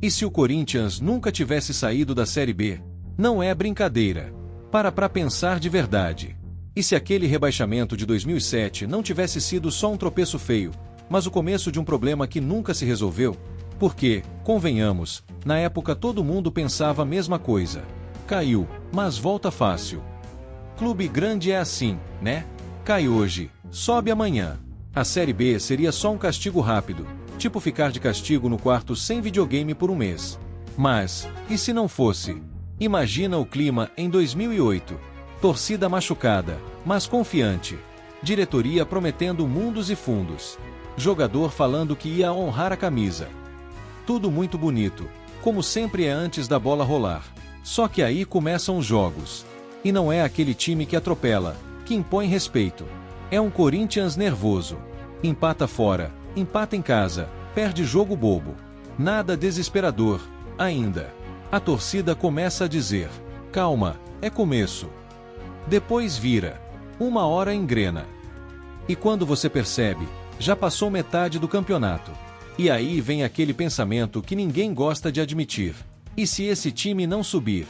E se o Corinthians nunca tivesse saído da Série B? Não é brincadeira. Para pensar de verdade. E se aquele rebaixamento de 2007 não tivesse sido só um tropeço feio, mas o começo de um problema que nunca se resolveu? Porque, convenhamos, na época todo mundo pensava a mesma coisa. Caiu, mas volta fácil. Clube grande é assim, né? Cai hoje, sobe amanhã. A Série B seria só um castigo rápido, tipo ficar de castigo no quarto sem videogame por um mês. Mas, e se não fosse? Imagina o clima em 2008. Torcida machucada, mas confiante. Diretoria prometendo mundos e fundos. Jogador falando que ia honrar a camisa. Tudo muito bonito, como sempre é antes da bola rolar. Só que aí começam os jogos. E não é aquele time que atropela, que impõe respeito. É um Corinthians nervoso. Empata fora, empata em casa, perde jogo bobo. Nada desesperador, ainda. A torcida começa a dizer: calma, é começo. Depois vira. Uma hora engrena. E quando você percebe, já passou metade do campeonato. E aí vem aquele pensamento que ninguém gosta de admitir. E se esse time não subir?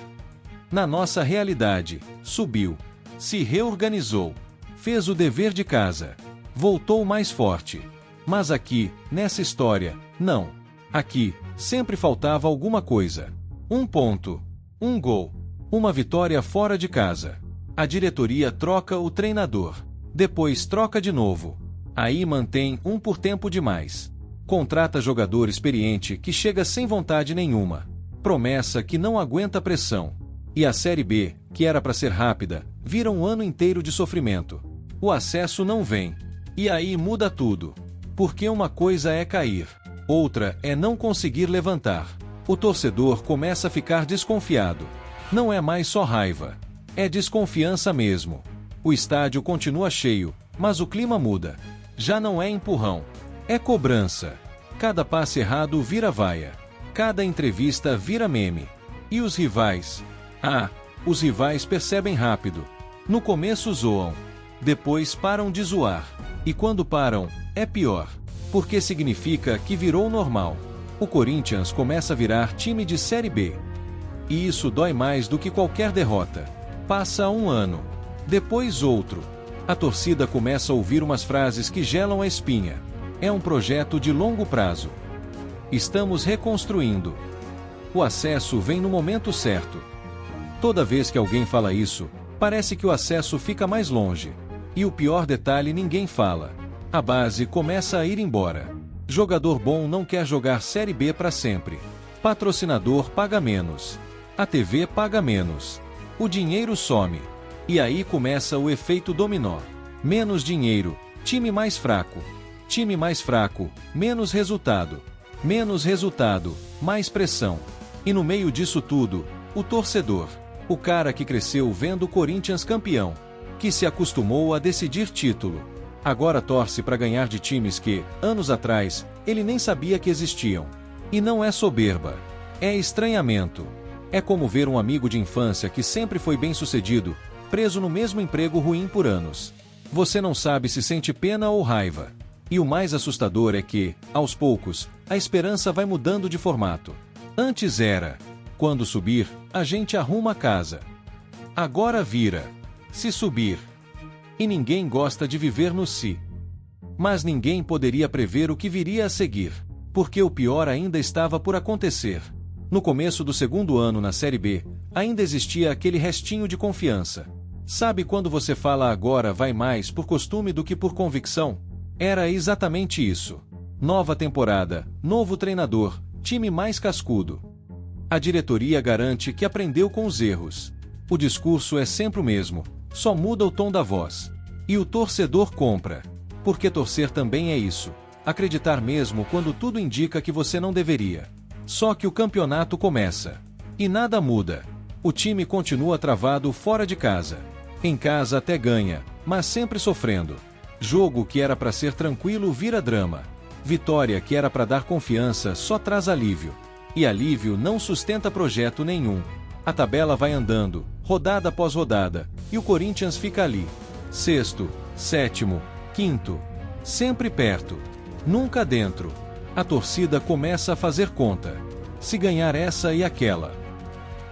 Na nossa realidade, subiu. Se reorganizou. Fez o dever de casa. Voltou mais forte. Mas aqui, nessa história, não. Aqui, sempre faltava alguma coisa. Um ponto. Um gol. Uma vitória fora de casa. A diretoria troca o treinador. Depois troca de novo. Aí mantém um por tempo demais. Contrata jogador experiente que chega sem vontade nenhuma. Promessa que não aguenta pressão. E a Série B, que era para ser rápida, vira um ano inteiro de sofrimento. O acesso não vem. E aí muda tudo. Porque uma coisa é cair, outra é não conseguir levantar. O torcedor começa a ficar desconfiado. Não é mais só raiva. É desconfiança mesmo. O estádio continua cheio, mas o clima muda. Já não é empurrão. É cobrança. Cada passe errado vira vaia. Cada entrevista vira meme. E os rivais? Ah, os rivais percebem rápido. No começo zoam. Depois param de zoar. E quando param, é pior. Porque significa que virou normal. O Corinthians começa a virar time de Série B. E isso dói mais do que qualquer derrota. Passa um ano. Depois outro. A torcida começa a ouvir umas frases que gelam a espinha. É um projeto de longo prazo. Estamos reconstruindo. O acesso vem no momento certo. Toda vez que alguém fala isso, parece que o acesso fica mais longe. E o pior detalhe ninguém fala. A base começa a ir embora. Jogador bom não quer jogar Série B para sempre. Patrocinador paga menos. A TV paga menos. O dinheiro some. E aí começa o efeito dominó. Menos dinheiro, time mais fraco. Time mais fraco, menos resultado. Menos resultado, mais pressão. E no meio disso tudo, o torcedor. O cara que cresceu vendo o Corinthians campeão. Que se acostumou a decidir título. Agora torce para ganhar de times que, anos atrás, ele nem sabia que existiam. E não é soberba. É estranhamento. É como ver um amigo de infância que sempre foi bem-sucedido, preso no mesmo emprego ruim por anos. Você não sabe se sente pena ou raiva. E o mais assustador é que, aos poucos, a esperança vai mudando de formato. Antes era: quando subir, a gente arruma a casa. Agora vira: se subir. E ninguém gosta de viver no si. Mas ninguém poderia prever o que viria a seguir, porque o pior ainda estava por acontecer. No começo do segundo ano na Série B, ainda existia aquele restinho de confiança. Sabe quando você fala agora vai mais por costume do que por convicção? Era exatamente isso. Nova temporada, novo treinador, time mais cascudo. A diretoria garante que aprendeu com os erros. O discurso é sempre o mesmo, só muda o tom da voz. E o torcedor compra. Porque torcer também é isso. Acreditar mesmo quando tudo indica que você não deveria. Só que o campeonato começa. E nada muda. O time continua travado fora de casa. Em casa até ganha, mas sempre sofrendo. Jogo que era para ser tranquilo vira drama. Vitória que era para dar confiança só traz alívio. E alívio não sustenta projeto nenhum. A tabela vai andando, rodada após rodada, e o Corinthians fica ali. Sexto, sétimo, quinto. Sempre perto. Nunca dentro. A torcida começa a fazer conta. se ganhar essa e aquela.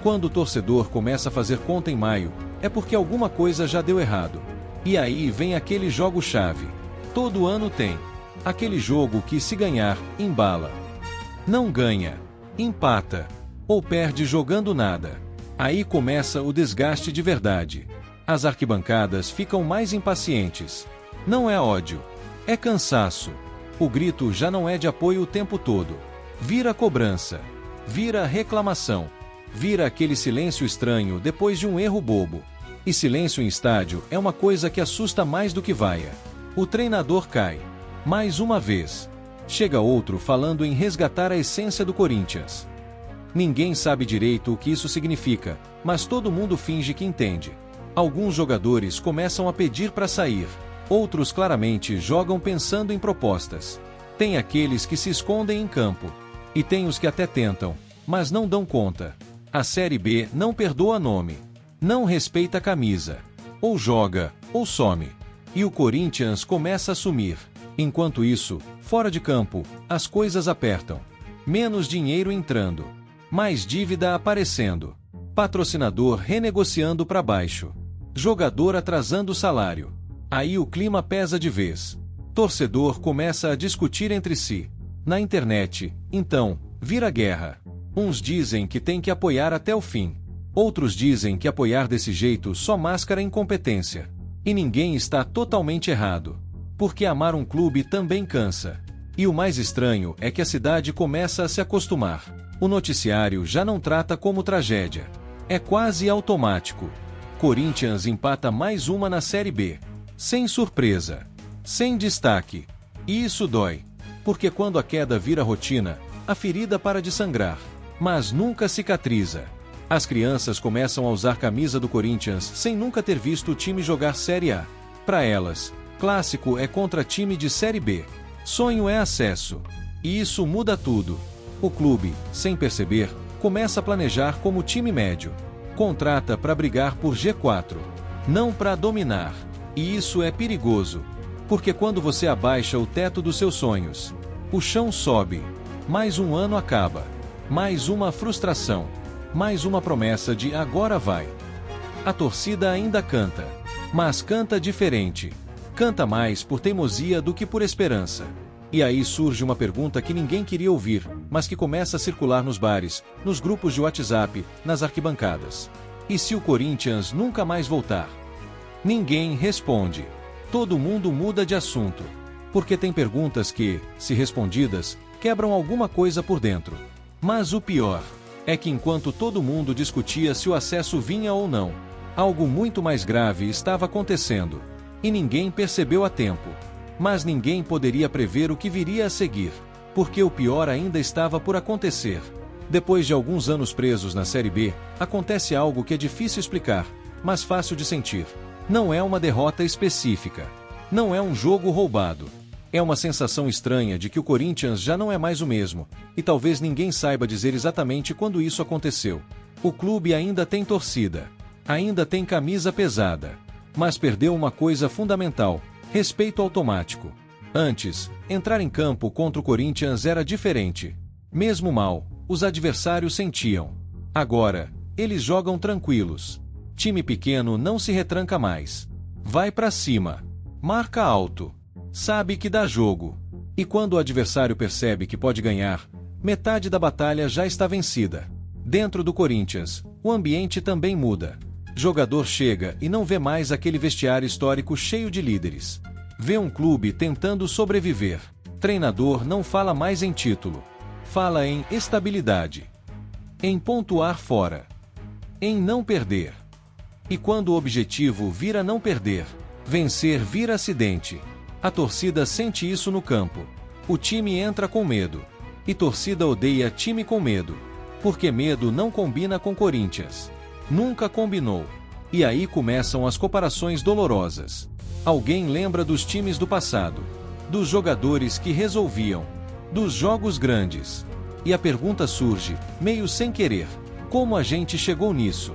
Quando o torcedor começa a fazer conta em maio, é porque alguma coisa já deu errado. E aí vem aquele jogo-chave. Todo ano tem. Aquele jogo que, se ganhar, embala. Não ganha, empata, ou perde jogando nada. Aí começa o desgaste de verdade. As arquibancadas ficam mais impacientes. Não é ódio, é cansaço. O grito já não é de apoio o tempo todo. Vira cobrança, vira reclamação, vira aquele silêncio estranho depois de um erro bobo. E silêncio em estádio é uma coisa que assusta mais do que vaia. O treinador cai. Mais uma vez. Chega outro falando em resgatar a essência do Corinthians. Ninguém sabe direito o que isso significa, mas todo mundo finge que entende. Alguns jogadores começam a pedir para sair. Outros claramente jogam pensando em propostas. Tem aqueles que se escondem em campo. E tem os que até tentam, mas não dão conta. A Série B não perdoa nome. Não respeita a camisa. Ou joga, ou some. E o Corinthians começa a sumir. Enquanto isso, fora de campo, as coisas apertam. Menos dinheiro entrando. Mais dívida aparecendo. Patrocinador renegociando para baixo. Jogador atrasando o salário. Aí o clima pesa de vez. Torcedor começa a discutir entre si. Na internet, então, vira guerra. Uns dizem que tem que apoiar até o fim. Outros dizem que apoiar desse jeito só mascara incompetência. E ninguém está totalmente errado. Porque amar um clube também cansa. E o mais estranho é que a cidade começa a se acostumar. O noticiário já não trata como tragédia. É quase automático. Corinthians empata mais uma na Série B. Sem surpresa. Sem destaque. E isso dói. Porque quando a queda vira rotina, a ferida para de sangrar. Mas nunca cicatriza. As crianças começam a usar camisa do Corinthians sem nunca ter visto o time jogar Série A. Para elas, clássico é contra time de Série B. Sonho é acesso. E isso muda tudo. O clube, sem perceber, começa a planejar como time médio. Contrata para brigar por G4. Não para dominar. E isso é perigoso. Porque quando você abaixa o teto dos seus sonhos, o chão sobe. Mais um ano acaba. Mais uma frustração. Mais uma promessa de agora vai. A torcida ainda canta. Mas canta diferente. Canta mais por teimosia do que por esperança. E aí surge uma pergunta que ninguém queria ouvir, mas que começa a circular nos bares, nos grupos de WhatsApp, nas arquibancadas. E se o Corinthians nunca mais voltar? Ninguém responde. Todo mundo muda de assunto. Porque tem perguntas que, se respondidas, quebram alguma coisa por dentro. Mas o pior é que enquanto todo mundo discutia se o acesso vinha ou não, algo muito mais grave estava acontecendo. E ninguém percebeu a tempo. Mas ninguém poderia prever o que viria a seguir. Porque o pior ainda estava por acontecer. Depois de alguns anos presos na Série B, acontece algo que é difícil explicar, mas fácil de sentir. Não é uma derrota específica. Não é um jogo roubado. É uma sensação estranha de que o Corinthians já não é mais o mesmo, e talvez ninguém saiba dizer exatamente quando isso aconteceu. O clube ainda tem torcida. Ainda tem camisa pesada. Mas perdeu uma coisa fundamental: respeito automático. Antes, entrar em campo contra o Corinthians era diferente. Mesmo mal, os adversários sentiam. Agora, eles jogam tranquilos. Time pequeno não se retranca mais. Vai pra cima. Marca alto. Sabe que dá jogo. E quando o adversário percebe que pode ganhar, metade da batalha já está vencida. Dentro do Corinthians, o ambiente também muda. Jogador chega e não vê mais aquele vestiário histórico cheio de líderes. Vê um clube tentando sobreviver. Treinador não fala mais em título. Fala em estabilidade. Em pontuar fora. Em não perder. E quando o objetivo vira não perder, vencer vira acidente. A torcida sente isso no campo. O time entra com medo. E torcida odeia time com medo. Porque medo não combina com Corinthians. Nunca combinou. E aí começam as comparações dolorosas. Alguém lembra dos times do passado. Dos jogadores que resolviam. Dos jogos grandes. E a pergunta surge, meio sem querer: como a gente chegou nisso?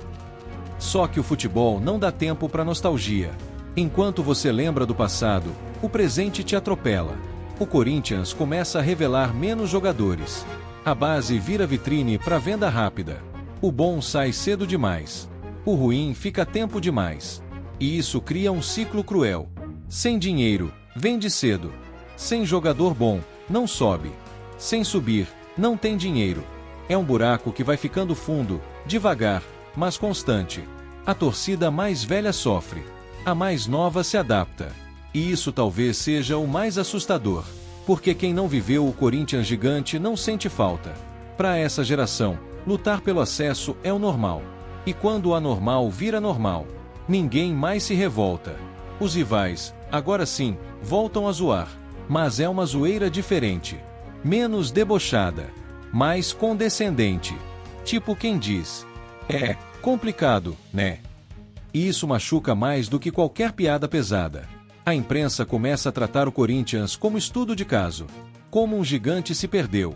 Só que o futebol não dá tempo para nostalgia. Enquanto você lembra do passado, o presente te atropela. O Corinthians começa a revelar menos jogadores. A base vira vitrine para venda rápida. O bom sai cedo demais. O ruim fica tempo demais. E isso cria um ciclo cruel. Sem dinheiro, vende cedo. Sem jogador bom, não sobe. Sem subir, não tem dinheiro. É um buraco que vai ficando fundo, devagar, mas constante. A torcida mais velha sofre. A mais nova se adapta. E isso talvez seja o mais assustador. Porque quem não viveu o Corinthians gigante não sente falta. Para essa geração, lutar pelo acesso é o normal. E quando o anormal vira normal, ninguém mais se revolta. Os rivais, agora sim, voltam a zoar. Mas é uma zoeira diferente. Menos debochada. Mais condescendente. Tipo quem diz: é complicado, né? E isso machuca mais do que qualquer piada pesada. A imprensa começa a tratar o Corinthians como estudo de caso. Como um gigante se perdeu.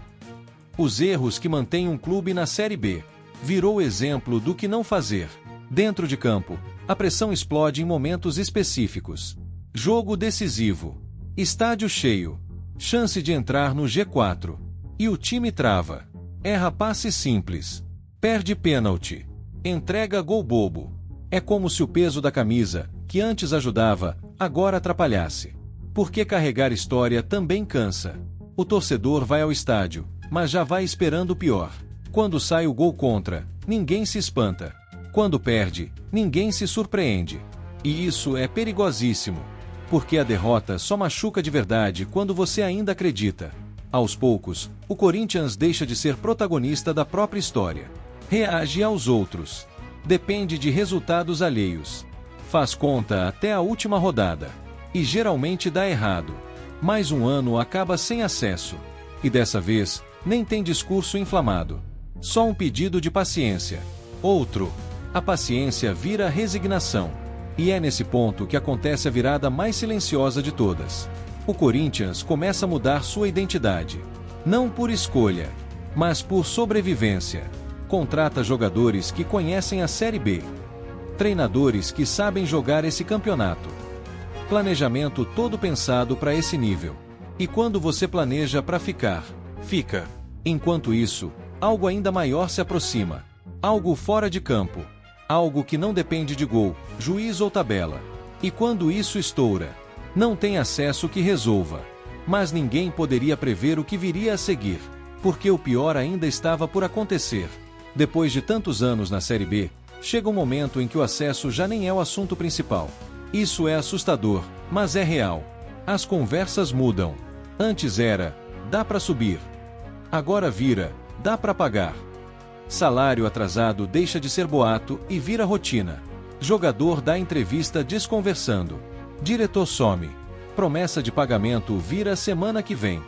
Os erros que mantêm um clube na Série B. Virou exemplo do que não fazer. Dentro de campo, a pressão explode em momentos específicos. Jogo decisivo. Estádio cheio. Chance de entrar no G4. E o time trava. Erra passe simples. Perde pênalti. Entrega gol bobo. É como se o peso da camisa, que antes ajudava, agora atrapalhasse. Porque carregar história também cansa. O torcedor vai ao estádio, mas já vai esperando o pior. Quando sai o gol contra, ninguém se espanta. Quando perde, ninguém se surpreende. E isso é perigosíssimo. Porque a derrota só machuca de verdade quando você ainda acredita. Aos poucos, o Corinthians deixa de ser protagonista da própria história. Reage aos outros. Depende de resultados alheios. Faz conta até a última rodada. E geralmente dá errado. Mais um ano acaba sem acesso. E dessa vez, nem tem discurso inflamado. Só um pedido de paciência. Outro. A paciência vira resignação. E é nesse ponto que acontece a virada mais silenciosa de todas. O Corinthians começa a mudar sua identidade. Não por escolha, mas por sobrevivência. Contrata jogadores que conhecem a Série B. Treinadores que sabem jogar esse campeonato. Planejamento todo pensado para esse nível. E quando você planeja para ficar, fica. Enquanto isso, algo ainda maior se aproxima. Algo fora de campo. Algo que não depende de gol, juiz ou tabela. E quando isso estoura, não tem acesso que resolva. Mas ninguém poderia prever o que viria a seguir. Porque o pior ainda estava por acontecer. Depois de tantos anos na Série B, chega um momento em que o acesso já nem é o assunto principal. Isso é assustador, mas é real. As conversas mudam. Antes era, dá para subir. Agora vira, dá para pagar. Salário atrasado deixa de ser boato e vira rotina. Jogador dá entrevista desconversando. Diretor some. Promessa de pagamento vira semana que vem.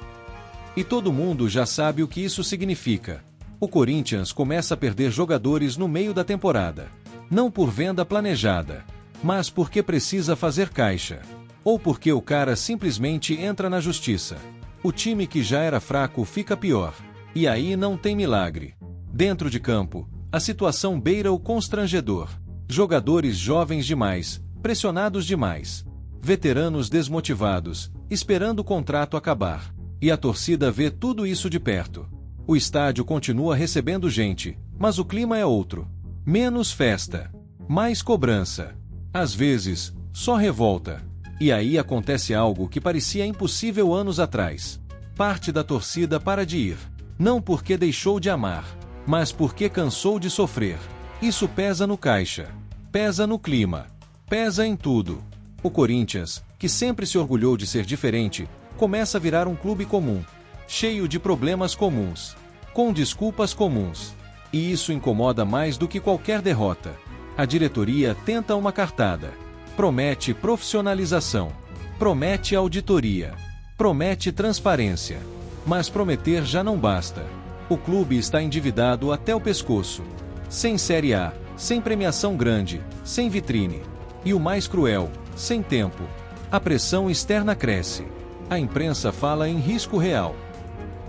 E todo mundo já sabe o que isso significa. O Corinthians começa a perder jogadores no meio da temporada. Não por venda planejada, mas porque precisa fazer caixa. Ou porque o cara simplesmente entra na justiça. O time que já era fraco fica pior. E aí não tem milagre. Dentro de campo, a situação beira o constrangedor. Jogadores jovens demais, pressionados demais. Veteranos desmotivados, esperando o contrato acabar. E a torcida vê tudo isso de perto. O estádio continua recebendo gente, mas o clima é outro. Menos festa. Mais cobrança. Às vezes, só revolta. E aí acontece algo que parecia impossível anos atrás. Parte da torcida para de ir. Não porque deixou de amar, mas porque cansou de sofrer. Isso pesa no caixa. Pesa no clima. Pesa em tudo. O Corinthians, que sempre se orgulhou de ser diferente, começa a virar um clube comum. Cheio de problemas comuns. Com desculpas comuns. E isso incomoda mais do que qualquer derrota. A diretoria tenta uma cartada. Promete profissionalização. Promete auditoria. Promete transparência. Mas prometer já não basta. O clube está endividado até o pescoço. Sem Série A, sem premiação grande, sem vitrine. E o mais cruel, sem tempo. A pressão externa cresce. A imprensa fala em risco real.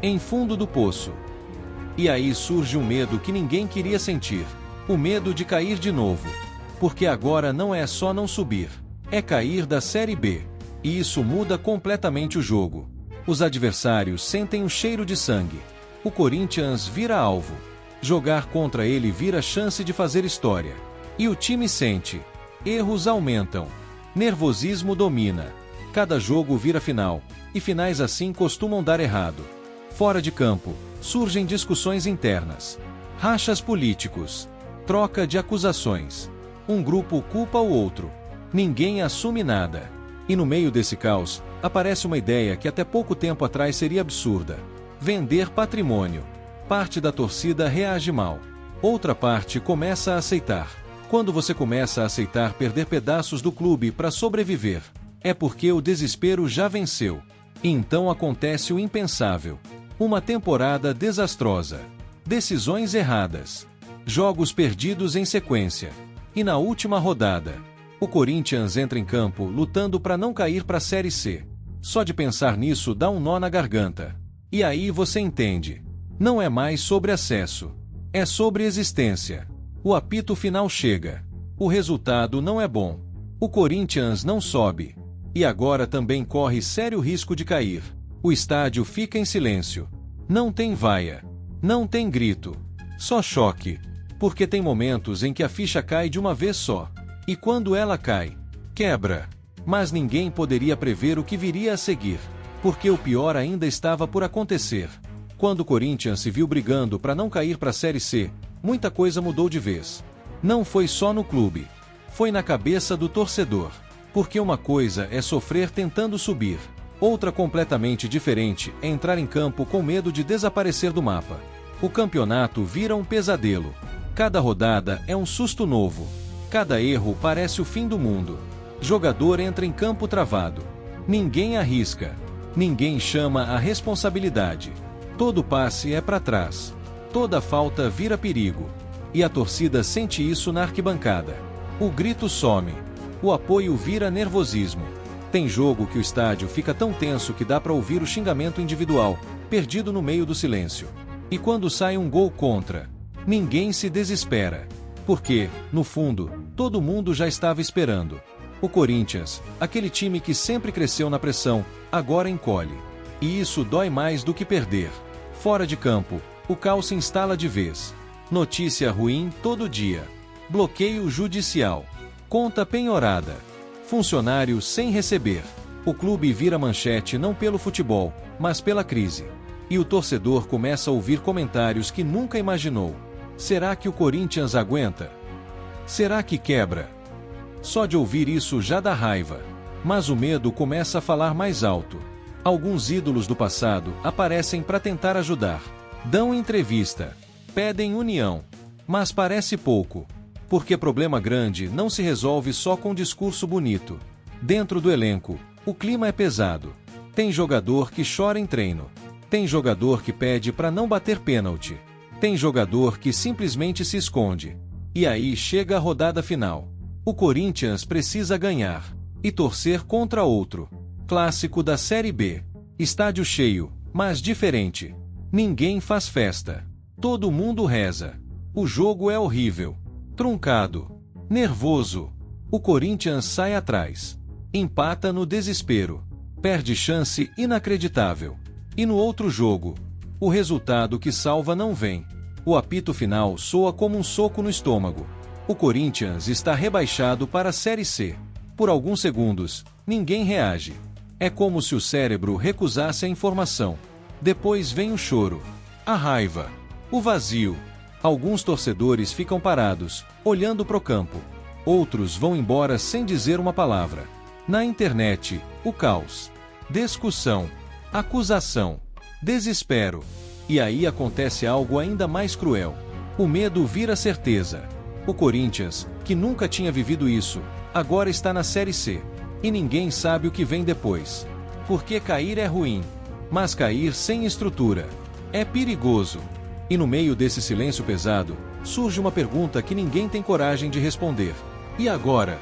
Em fundo do poço. E aí surge um medo que ninguém queria sentir. O medo de cair de novo. Porque agora não é só não subir. É cair da Série B. E isso muda completamente o jogo. Os adversários sentem o cheiro de sangue. O Corinthians vira alvo. Jogar contra ele vira chance de fazer história. E o time sente. Erros aumentam. Nervosismo domina. Cada jogo vira final, e finais assim costumam dar errado. Fora de campo, surgem discussões internas. Rachas políticos. Troca de acusações. Um grupo culpa o outro. Ninguém assume nada. E no meio desse caos, aparece uma ideia que até pouco tempo atrás seria absurda: vender patrimônio. Parte da torcida reage mal. Outra parte começa a aceitar. Quando você começa a aceitar perder pedaços do clube para sobreviver, é porque o desespero já venceu. E então acontece o impensável. Uma temporada desastrosa. Decisões erradas. Jogos perdidos em sequência. E na última rodada, o Corinthians entra em campo lutando para não cair para a Série C. Só de pensar nisso dá um nó na garganta. E aí você entende. Não é mais sobre acesso. É sobre existência. O apito final chega. O resultado não é bom. O Corinthians não sobe. E agora também corre sério risco de cair. O estádio fica em silêncio. Não tem vaia. Não tem grito. Só choque. Porque tem momentos em que a ficha cai de uma vez só. E quando ela cai, quebra. Mas ninguém poderia prever o que viria a seguir. Porque o pior ainda estava por acontecer. Quando o Corinthians se viu brigando para não cair para a Série C, muita coisa mudou de vez. Não foi só no clube. Foi na cabeça do torcedor. Porque uma coisa é sofrer tentando subir. Outra completamente diferente é entrar em campo com medo de desaparecer do mapa. O campeonato vira um pesadelo. Cada rodada é um susto novo. Cada erro parece o fim do mundo. Jogador entra em campo travado. Ninguém arrisca. Ninguém chama a responsabilidade. Todo passe é para trás. Toda falta vira perigo. E a torcida sente isso na arquibancada. O grito some. O apoio vira nervosismo. Tem jogo que o estádio fica tão tenso que dá para ouvir o xingamento individual, perdido no meio do silêncio. E quando sai um gol contra, ninguém se desespera. Porque, no fundo, todo mundo já estava esperando. O Corinthians, aquele time que sempre cresceu na pressão, agora encolhe. E isso dói mais do que perder. Fora de campo, o caos se instala de vez. Notícia ruim todo dia. Bloqueio judicial. Conta penhorada. Funcionário sem receber. O clube vira manchete não pelo futebol, mas pela crise. E o torcedor começa a ouvir comentários que nunca imaginou. Será que o Corinthians aguenta? Será que quebra? Só de ouvir isso já dá raiva. Mas o medo começa a falar mais alto. Alguns ídolos do passado aparecem para tentar ajudar. Dão entrevista. Pedem união. Mas parece pouco. Porque problema grande não se resolve só com discurso bonito. Dentro do elenco, o clima é pesado. Tem jogador que chora em treino. Tem jogador que pede para não bater pênalti. Tem jogador que simplesmente se esconde. E aí chega a rodada final. O Corinthians precisa ganhar. E torcer contra outro. Clássico da Série B. Estádio cheio, mas diferente. Ninguém faz festa. Todo mundo reza. O jogo é horrível. Truncado. Nervoso. O Corinthians sai atrás. Empata no desespero. Perde chance inacreditável. E no outro jogo, o resultado que salva não vem. O apito final soa como um soco no estômago. O Corinthians está rebaixado para a Série C. Por alguns segundos, ninguém reage. É como se o cérebro recusasse a informação. Depois vem o choro, a raiva, o vazio. Alguns torcedores ficam parados, olhando pro campo. Outros vão embora sem dizer uma palavra. Na internet, o caos. Discussão. Acusação. Desespero. E aí acontece algo ainda mais cruel. O medo vira certeza. O Corinthians, que nunca tinha vivido isso, agora está na Série C. E ninguém sabe o que vem depois. Porque cair é ruim. Mas cair sem estrutura é perigoso. E no meio desse silêncio pesado, surge uma pergunta que ninguém tem coragem de responder. E agora?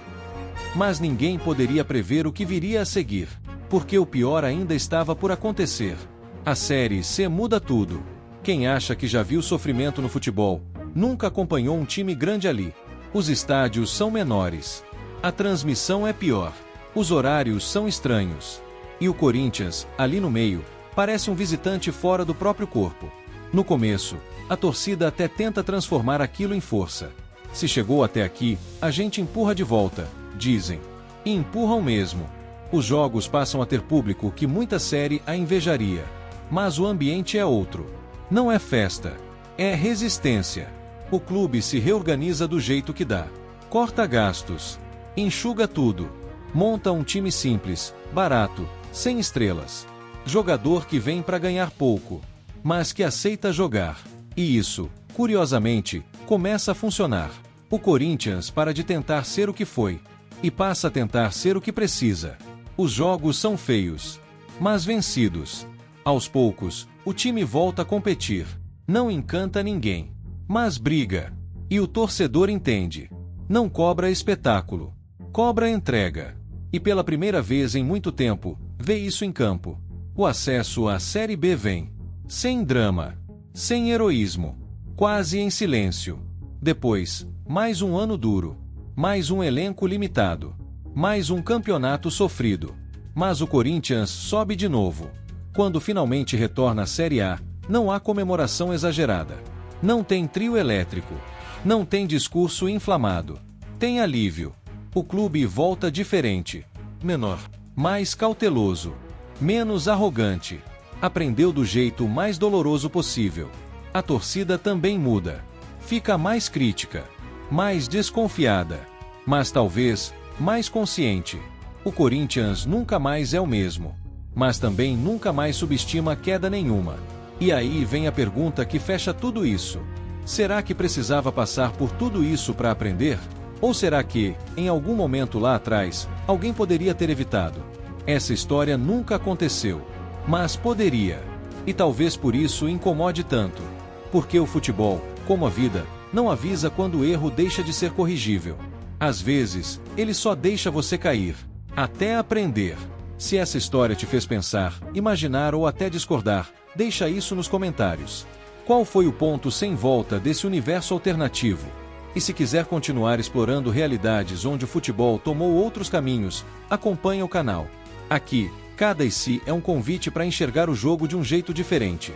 Mas ninguém poderia prever o que viria a seguir. Porque o pior ainda estava por acontecer. A Série C muda tudo. Quem acha que já viu sofrimento no futebol, nunca acompanhou um time grande ali. Os estádios são menores. A transmissão é pior. Os horários são estranhos. E o Corinthians, ali no meio, parece um visitante fora do próprio corpo. No começo, a torcida até tenta transformar aquilo em força. Se chegou até aqui, a gente empurra de volta, dizem. E empurram mesmo. Os jogos passam a ter público que muita série a invejaria. Mas o ambiente é outro. Não é festa. É resistência. O clube se reorganiza do jeito que dá. Corta gastos. Enxuga tudo. Monta um time simples, barato, sem estrelas. Jogador que vem para ganhar pouco, mas que aceita jogar. E isso, curiosamente, começa a funcionar. O Corinthians para de tentar ser o que foi e passa a tentar ser o que precisa. Os jogos são feios, mas vencidos. Aos poucos, o time volta a competir. Não encanta ninguém, mas briga. E o torcedor entende. Não cobra espetáculo, cobra entrega. E pela primeira vez em muito tempo, vê isso em campo. O acesso à Série B vem. Sem drama, sem heroísmo, quase em silêncio. Depois, mais um ano duro, mais um elenco limitado, mais um campeonato sofrido. Mas o Corinthians sobe de novo. Quando finalmente retorna à Série A, não há comemoração exagerada. Não tem trio elétrico. Não tem discurso inflamado. Tem alívio. O clube volta diferente. Menor. Mais cauteloso. Menos arrogante. Aprendeu do jeito mais doloroso possível. A torcida também muda. Fica mais crítica. Mais desconfiada. Mas talvez, mais consciente. O Corinthians nunca mais é o mesmo. Mas também nunca mais subestima queda nenhuma. E aí vem a pergunta que fecha tudo isso. Será que precisava passar por tudo isso para aprender? Ou será que, em algum momento lá atrás, alguém poderia ter evitado? Essa história nunca aconteceu. Mas poderia. E talvez por isso incomode tanto. Porque o futebol, como a vida, não avisa quando o erro deixa de ser corrigível. Às vezes, ele só deixa você cair. Até aprender. Se essa história te fez pensar, imaginar ou até discordar, deixa isso nos comentários. Qual foi o ponto sem volta desse universo alternativo? E se quiser continuar explorando realidades onde o futebol tomou outros caminhos, acompanhe o canal. Aqui, cada IC é um convite para enxergar o jogo de um jeito diferente.